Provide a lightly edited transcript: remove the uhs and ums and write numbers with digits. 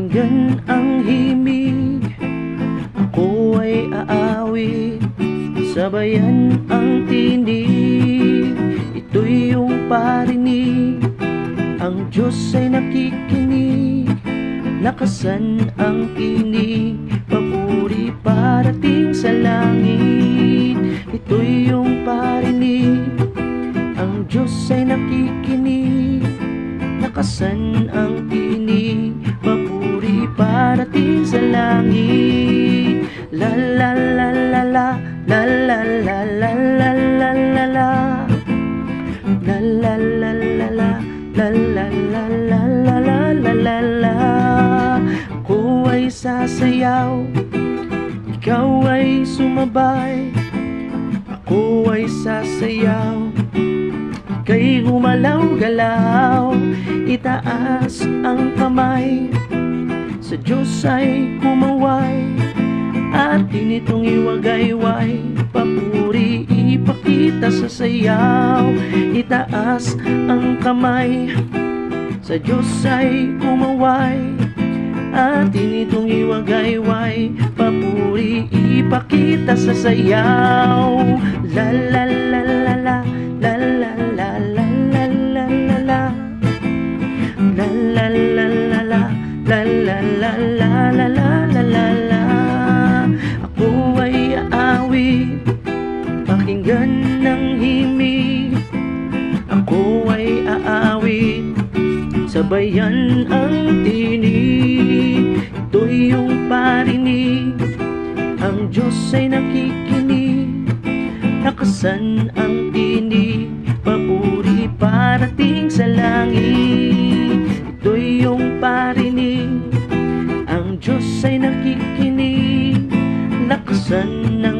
Pakinggan ang himig, ako ay aawit, sabayan ang tinig, ito'y iyong parinig. Ang Diyos ay nakikinig, lakasan ang tinig, papuri parating sa langit, ito'y iyong parinig. Ang Diyos ay nakikinig, lakasan ang tinig, papuri parating sa langit. La la la la la, la la la la la la la la, la la la la la, la la la la la la la la la. Ako ay sasayaw, ikaw ay sumabay. Ako ay sasayaw, ika'y gumalaw-galaw. Itaas ang kamay, sa Diyos ay kumaway, atin itong iwagayway, papuri ipakita sa sayaw. Itaas ang kamay, sa Diyos ay kumaway, atin itong iwagayway, papuri ipakita sa sayaw. La la la la la, la la la la la la la la, la la la la la, la la la la la la la la la. Ako ay aawit, pakinggan ng himig, ako ay aawit, sabayan ang tinig, ito'y iyong parinig. Ang Diyos ay nakikinig, lakasan ang tinig, papuri parating sa langit, ito'y iyong parinig. Ang Diyos ay nakikinig, lakasan ng